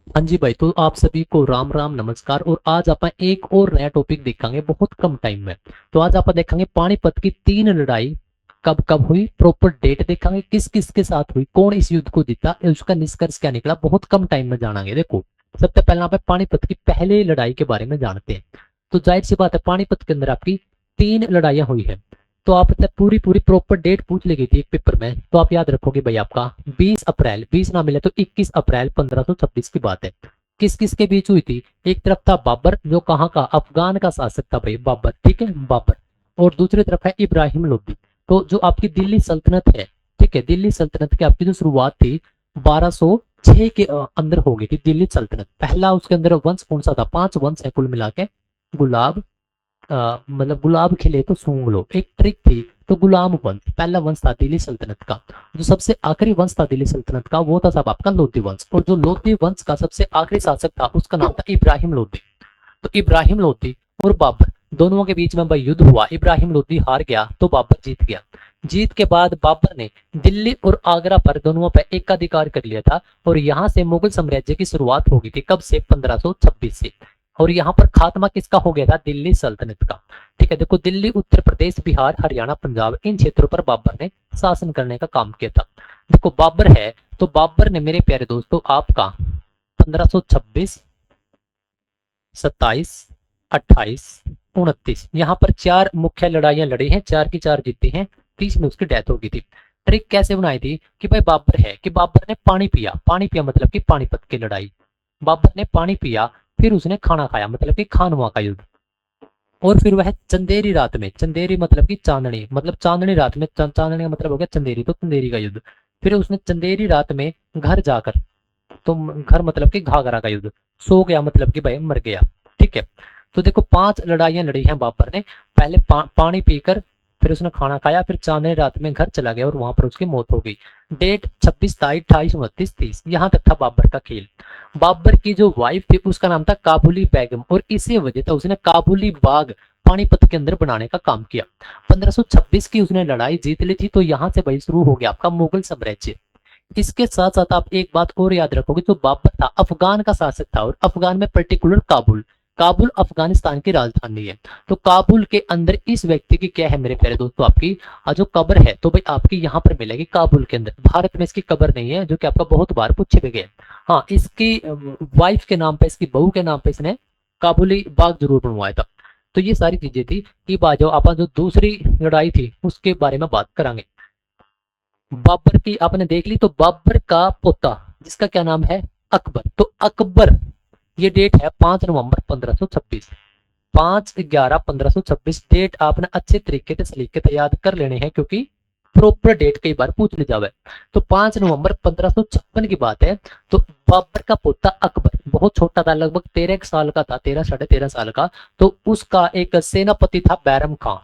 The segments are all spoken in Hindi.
हाँ जी भाई, तो आप सभी को राम राम नमस्कार। और आज आप एक और नया टॉपिक देखेंगे बहुत कम टाइम में। तो आज आप देखेंगे पानीपत की 3 लड़ाई कब कब हुई, प्रॉपर डेट देखेंगे, किस किस के साथ हुई, कौन इस युद्ध को जीता, उसका निष्कर्ष क्या निकला, बहुत कम टाइम में जानेंगे। देखो, सबसे पहले आप पानीपत की पहली लड़ाई के बारे में जानते हैं। तो जाहिर सी बात है, पानीपत के अंदर आपकी 3 लड़ाइयाँ हुई है। तो आप पूरी पूरी प्रॉपर डेट पूछ ली गई थी एक पेपर में, तो आप याद रखोगे भाई, आपका 20 अप्रैल, 20 ना मिले तो 21 अप्रैल 1526 की बात है। किस किस के बीच हुई थी? एक तरफ था बाबर, जो कहाँ का, अफगान का शासक था भाई, बाबर, ठीक है, बाबर। और दूसरी तरफ है इब्राहिम लोदी, तो जो आपकी दिल्ली सल्तनत है, ठीक है, दिल्ली सल्तनत की आपकी जो शुरुआत थी 1206 के अंदर हो गई थी दिल्ली सल्तनत। पहला उसके अंदर वंश कौन सा था? 5 वंश है कुल मिला के। गुलाब, मतलब गुलाब खिले तो सूंघ लो, एक ट्रिक थी। तो गुलाम वंश पहला वंश था दिल्ली सल्तनत का। जो सबसे आखिरी वंश था दिल्ली सल्तनत का, वो था साहब आपका लोधी वंश। और जो लोधी वंश का सबसे आखिरी शासक था, उसका नाम था इब्राहिम लोधी। तो इब्राहिम लोधी और बाबर दोनों के बीच में भाई युद्ध हुआ। इब्राहिम लोधी हार गया तो बाबर जीत गया। जीत के बाद बाबर ने दिल्ली और आगरा पर, दोनों पर एकाधिकार कर लिया था। और यहाँ से मुगल साम्राज्य की शुरुआत हो गई थी, कब से? 1526 से। और यहाँ पर खात्मा किसका हो गया था? दिल्ली सल्तनत का। ठीक है, देखो, दिल्ली, उत्तर प्रदेश, बिहार, हरियाणा, पंजाब, इन क्षेत्रों पर बाबर ने शासन करने का काम किया था। देखो, बाबर है तो बाबर ने मेरे प्यारे दोस्तों आपका 1526, 27, 28, 29, यहाँ पर 4 मुख्य लड़ाइयां लड़ी हैं, 4 की 4 जीती हैं। 30 में उसकी डेथ हो गई थी। ट्रिक कैसे बनाई थी कि भाई बाबर है कि बाबर ने पानी पिया, पानी पिया मतलब कि पानीपत की लड़ाई। बाबर ने पानी पिया, फिर उसने खाना खाया, मतलब कि खानवा का युद्ध। और फिर वह चंदेरी रात में, चंदेरी मतलब कि चांदनी, मतलब चांदनी रात में, चांदनी का मतलब हो गया चंदेरी, तो चंदेरी का युद्ध। फिर उसने चंदेरी रात में घर जाकर, तो घर मतलब कि घाघरा का युद्ध, सो गया मतलब कि भाई मर गया। ठीक है, तो देखो 5 लड़ाइयां लड़ी हैं बाबर ने। पहले पानी पीकर, फिर उसने खाना खाया, फिर चांदनी रात में घर चला गया और वहां पर उसकी मौत हो गई। डेट 26, 27, 28, 29, 30, यहां तक था बाबर का खेल। बाबर की जो वाइफ थी उसका नाम था काबुली बेगम, और इसी वजह से उसने काबुली बाग पानीपत के अंदर बनाने का काम किया। 1526 की उसने लड़ाई जीत ली थी, तो यहां से भाई शुरू हो गया आपका मुगल साम्राज्य। इसके साथ साथ आप एक बात और याद रखोगे, जो बाबर था अफगान का शासक था, और अफगान में पर्टिकुलर काबुल, काबुल अफगानिस्तान की राजधानी है। तो काबुल के अंदर इस व्यक्ति की क्या है मेरे प्यारे दोस्तों, आपकी जो कब्र है, तो भाई आपकी यहाँ पर मिलेगी काबुल के अंदर। भारत में इसकी कब्र नहीं है, जो कि आपका बहुत बार पूछे भी गए। हाँ, इसकी वाइफ के नाम पे, इसकी बहू के नाम पे इसने काबुली बाग जरूर बनवाया था। तो ये सारी चीजें थी। ये बात जो अपन जो दूसरी लड़ाई थी उसके बारे में बात करेंगे। बाबर की आपने देख ली, तो बाबर का पोता जिसका क्या नाम है? अकबर। तो अकबर, ये डेट है 5 नवंबर 1526। 5/11/1526 डेट आपने अच्छे तरीके से सलीके से याद कर लेने हैं, क्योंकि प्रॉपर डेट कई बार पूछ ली जावे। तो 5 नवंबर 1556 की बात है। तो बाबर का पोता अकबर बहुत छोटा था, लगभग 13 साल का था, 13 साढ़े 13 साल का। तो उसका एक सेनापति था बैरम खां,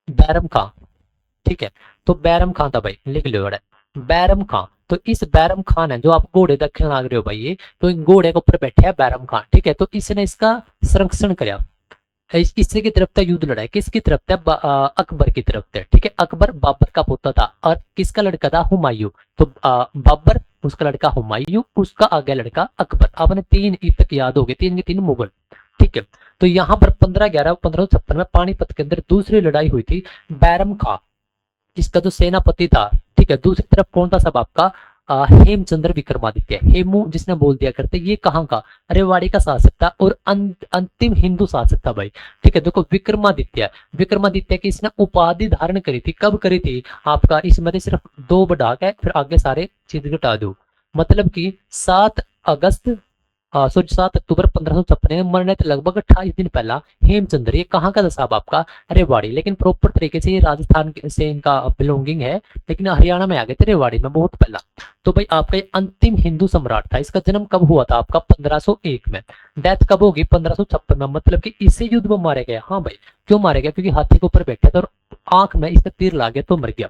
बैरम खां। ठीक है, तो बैरम खान था भाई, लिख लो बड़ा, बैरम खान। तो इस बैरम खान है, जो आप घोड़े देखने लग रहे हो भाई, ये तो इन घोड़े के ऊपर बैठे हैं बैरम खान। ठीक है, तो इसने इसका संरक्षण कराया। इससे की तरफ था युद्ध लड़ा है, किसकी तरफ था? अकबर की तरफ था। ठीक है, अकबर बाबर का पोता था, और किसका लड़का था? हुमायूं। तो बाबर, उसका लड़का हुमायूं, उसका आगे लड़का अकबर। आपने 3 तक याद हो गए, 3 के 3 मुगल। ठीक है, तो यहाँ पर 15/11/1556 में पानीपत के अंदर दूसरी लड़ाई हुई थी। बैरम खां इसका जो सेनापति था। ठीक है, दूसरी तरफ कौन था सब आपका? हेमचंद्र विक्रमादित्य, हेमू जिसने बोल दिया करते, ये कहाँ का? रेवाड़ी का शासक था, और अंतिम हिंदू शासक था भाई। ठीक है, देखो विक्रमादित्य, विक्रमादित्य की इसने उपाधि धारण करी थी, कब करी थी? आपका इसमें से सिर्फ 2 बढ़ा के फिर आगे सारे चीज घटा दो, मतलब कि 7 अगस्त, सॉरी 7 अक्टूबर 1556 में मरने से लगभग 28 दिन पहला हेमचंद्र, ये कहाँ का था साहब आपका? रेवाड़ी। लेकिन प्रॉपर तरीके से ये राजस्थान से इनका बिलोंगिंग है, लेकिन हरियाणा में आ गए थे रेवाड़ी में बहुत पहला। तो भाई आपका ये अंतिम हिंदू सम्राट था। इसका जन्म कब हुआ था आपका? 1501 में। डेथ कब होगी? 1556 में, मतलब कि इसी युद्ध में मारे गए। हाँ भाई, क्यों मारे गए? क्योंकि हाथी के ऊपर बैठे थे और आंख में इसका तीर ला गया तो मर गया।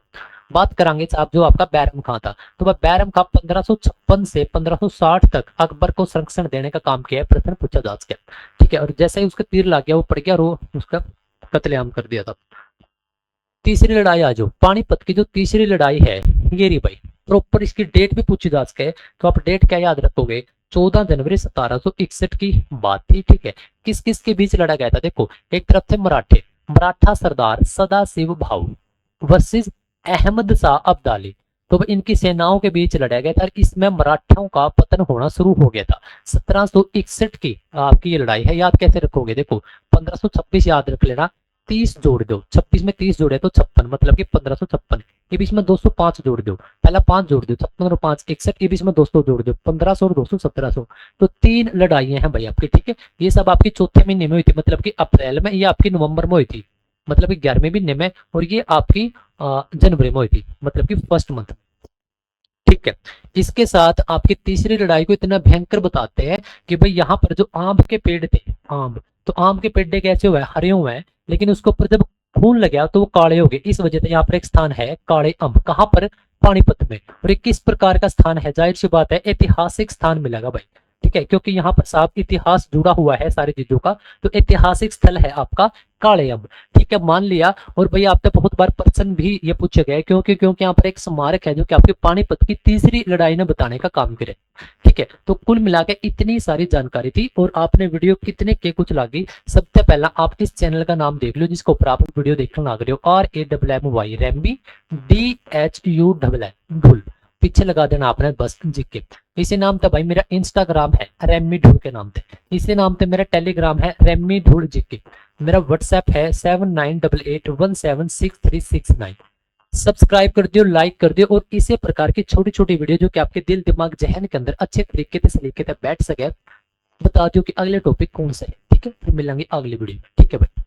बात करांगे साहब जो आपका बैरम खां था। तो वह बैरम खां 1556 से 1560 तक अकबर को संरक्षण देने का काम किया है, प्रश्न पूछा जा सके। ठीक है, और जैसे ही उसका तीर लग गया वो पड़ गया और वो उसका कत्लेआम कर दिया था। तीसरी लड़ाई आ जाओ, पानीपत की जो तीसरी लड़ाई है ये रही भाई। प्रॉपर इसकी डेट भी पूछी जा सके तो आप डेट क्या याद रखोगे, 14 जनवरी 1761 की बात थी। ठीक है, किस किस के बीच लड़ा गया था, देखो एक तरफ थे मराठे, मराठा सरदार सदाशिव भाऊ वर्सेस अहमद शाह अब्दाली। तो इनकी सेनाओं के बीच लड़ा गया था, इसमें मराठों का पतन होना शुरू हो गया था। 1761 की आपकी ये लड़ाई है, याद कैसे रखोगे, देखो 1526 याद रख लेना, 30 जोड़ दो, 26 में 30 जोड़े तो 56, मतलब कि 1556 के बीच में 205 जोड़ दो, पहला 5 जोड़ दो, 56 और 5 61 के बीच में 200 जोड़ दो, 1500 और 200 1700। तो 3 लड़ाइयां हैं भाई आपकी। ठीक है, ये सब आपकी चौथे महीने में हुई थी, मतलब कि अप्रैल में, ये आपकी नवंबर में हुई थी, मतलब कि 11वें महीने में, और ये आपकी जनवरी में हुई थी, मतलब कि फर्स्ट मंथ। ठीक है, इसके साथ आपकी तीसरी लड़ाई को इतना भयंकर बताते हैं कि भाई यहाँ पर जो आम के पेड़ थे, आम, तो आम के पेड़ कैसे हुए, हरे हुए हैं, लेकिन उसके ऊपर जब खून लग गया तो वो काले हो गए। इस वजह से यहाँ पर एक स्थान है काले अम्ब, कहाँ पर, पानीपत में। और एक किस प्रकार का स्थान है, जाहिर सी बात है ऐतिहासिक स्थान मिलेगा भाई। ठीक है, क्योंकि यहाँ पर साफ इतिहास जुड़ा हुआ है सारी चीजों का, तो ऐतिहासिक स्थल है आपका काले अम्ब। ठीक है, मान लिया। और भाई आपसे बहुत बार प्रश्न भी ये पूछे गए, क्योंकि यहाँ पर एक स्मारक है जो कि आपके पानीपत की तीसरी लड़ाई ने बताने का काम करे। ठीक है, तो कुल मिला के इतनी सारी जानकारी थी, और आपने वीडियो कितने के कुछ लगी, सबसे पहला आप इस चैनल का नाम देख लो जिसको ऊपर आप वीडियो देखने लग रहे हो, RAMMY रैम्बी DHULL ढुल, पीछे लगा देना आपने बस जीके। इसी नाम से भाई मेरा इंस्टाग्राम है रैमी ढूल के नाम से, इसी नाम से मेरा टेलीग्राम है रैमी ढूल जीके, मेरा व्हाट्सएप है 7988176369। सब्सक्राइब कर दियो, लाइक कर दियो, और इसी प्रकार की छोटी छोटी वीडियो जो कि आपके दिल दिमाग जहन के अंदर अच्छे तरीके से सलीके से बैठ सके, बता दियो कि अगले टॉपिक कौन सा है। ठीक है, फिर मिलेंगे अगली वीडियो में। ठीक है भाई।